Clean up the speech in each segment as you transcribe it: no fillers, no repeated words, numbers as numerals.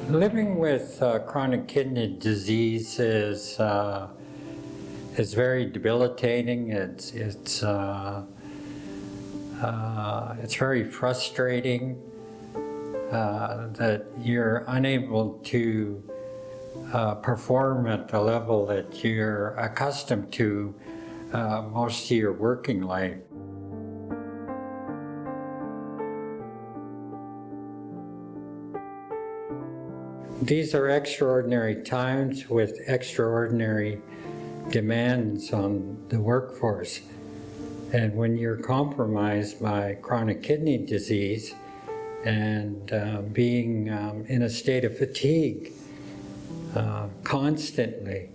Living with chronic kidney disease is very debilitating. It's very frustrating that you're unable to perform at the level that you're accustomed to most of your working life. These are extraordinary times with extraordinary demands on the workforce. And when you're compromised by chronic kidney disease and being in a state of fatigue constantly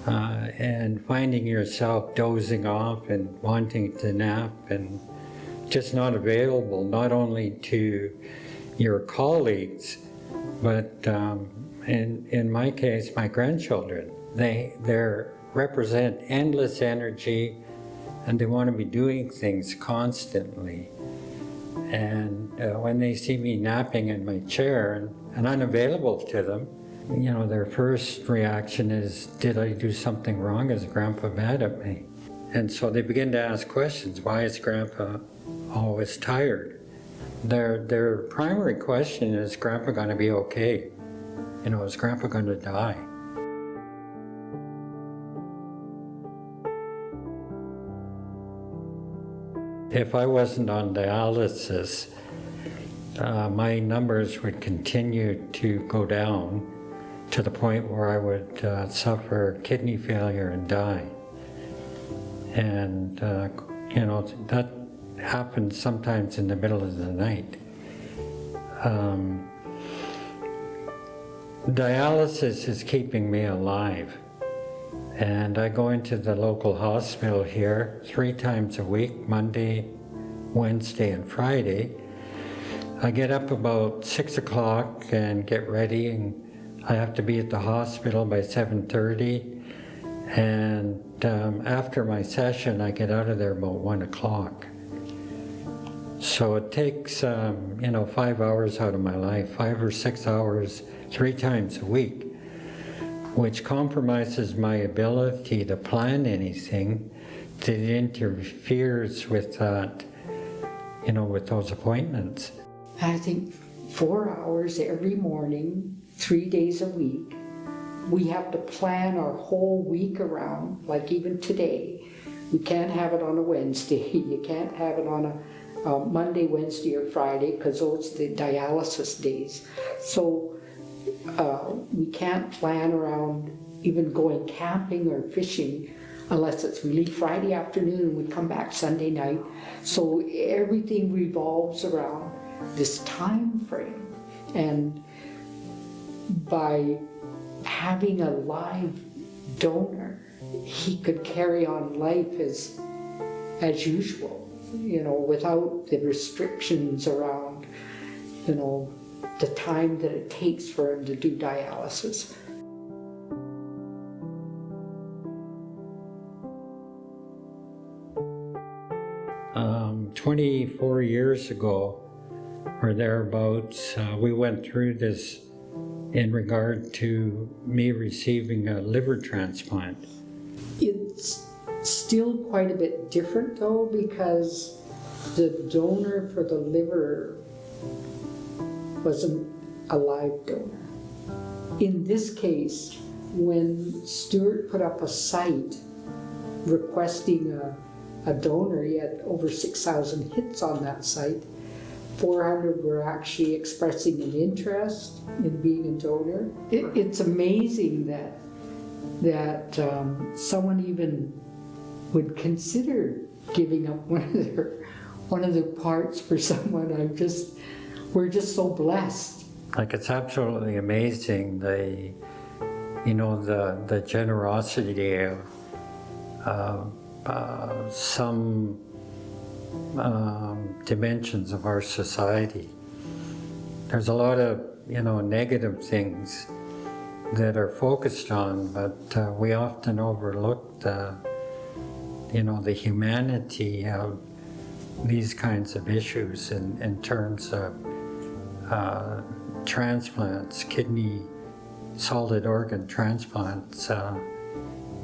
and finding yourself dozing off and wanting to nap and just not available not only to your colleagues, but in my case, my grandchildren, they represent endless energy and they want to be doing things constantly. And when they see me napping in my chair and unavailable to them, you know, their first reaction is, did I do something wrong? Is Grandpa mad at me? And so they begin to ask questions. Why is Grandpa always tired? Their primary question is Grandpa going to be okay? You know, is Grandpa going to die? If I wasn't on dialysis, my numbers would continue to go down to the point where I would suffer kidney failure and die. And, you know, that happens sometimes in the middle of the night. Dialysis is keeping me alive. And I go into the local hospital here 3 times a week, Monday, Wednesday, and Friday. I get up about 6 o'clock and get ready, and I have to be at the hospital by 7:30. And after my session, I get out of there about 1 o'clock. So it takes, you know, 5 hours out of my life, 5 or 6 hours, 3 times a week, which compromises my ability to plan anything that interferes with that, you know, with those appointments. I think 4 hours every morning, 3 days a week. We have to plan our whole week around, like even today. You can't have it on a Wednesday, you can't have it on a Monday, Wednesday, or Friday, because those are the dialysis days. So we can't plan around even going camping or fishing unless it's really Friday afternoon and we come back Sunday night. So everything revolves around this time frame. And by having a live donor, he could carry on life as usual, you know, without the restrictions around, you know, the time that it takes for him to do dialysis. Um, 24 years ago, or thereabouts, we went through this in regard to me receiving a liver transplant. It's still quite a bit different though, because the donor for the liver wasn't a live donor. In this case, when Stewart put up a site requesting a donor, he had over 6,000 hits on that site. 400 were actually expressing an interest in being a donor. It's amazing that someone even would consider giving up one of their parts for someone. We're just so blessed. Like, it's absolutely amazing the generosity of some dimensions of our society. There's a lot of, you know, negative things that are focused on, but we often overlook the humanity of these kinds of issues in terms of transplants, kidney solid organ transplants.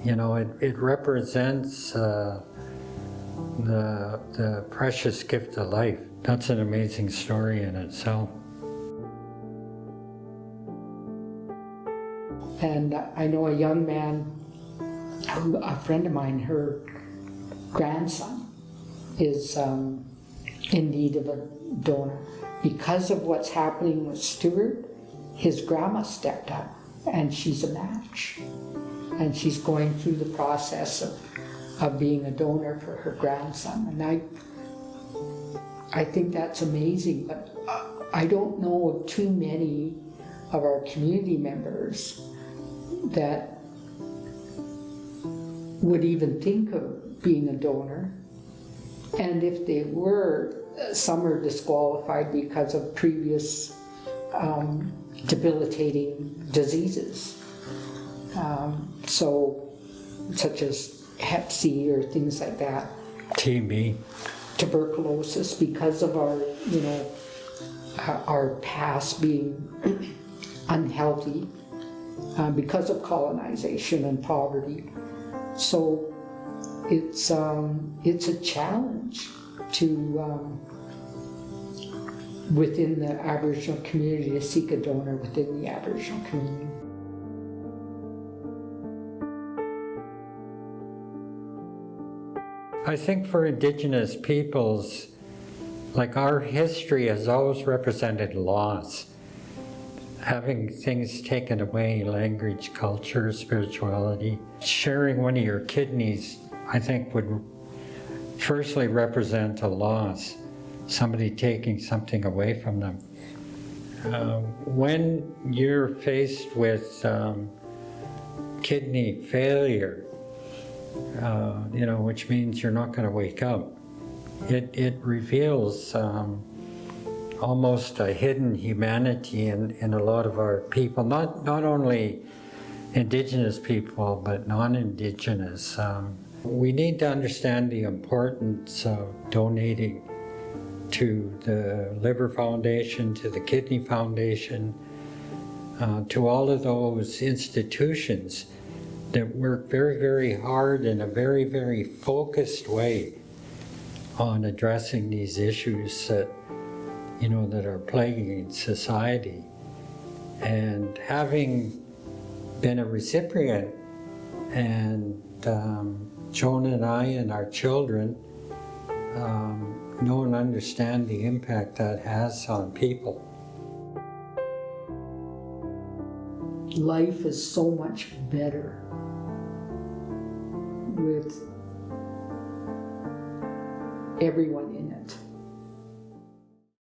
You know, it represents the precious gift of life. That's an amazing story in itself. And I know a young man, a friend of mine, her grandson is in need of a donor. Because of what's happening with Stewart, his grandma stepped up and she's a match. And she's going through the process of being a donor for her grandson. And I think that's amazing, but I don't know of too many of our community members that would even think of being a donor. And if they were, some are disqualified because of previous debilitating diseases. Such as Hep C or things like that. TB. Tuberculosis, because of our, you know, our past being unhealthy, because of colonization and poverty. So it's a challenge to within the Aboriginal community to seek a donor within the Aboriginal community. I think for Indigenous peoples, like our history has always represented loss. Having things taken away, language, culture, spirituality. Sharing one of your kidneys, I think, would firstly represent a loss. Somebody taking something away from them. When you're faced with kidney failure, you know, which means you're not going to wake up. It reveals almost a hidden humanity in a lot of our people, not only Indigenous people, but non-Indigenous. We need to understand the importance of donating to the Liver Foundation, to the Kidney Foundation, to all of those institutions that work very, very hard in a very, very focused way on addressing these issues that, you know, that are plaguing society. And having been a recipient, and Joan and I and our children know and understand the impact that has on people. Life is so much better with everyone in it.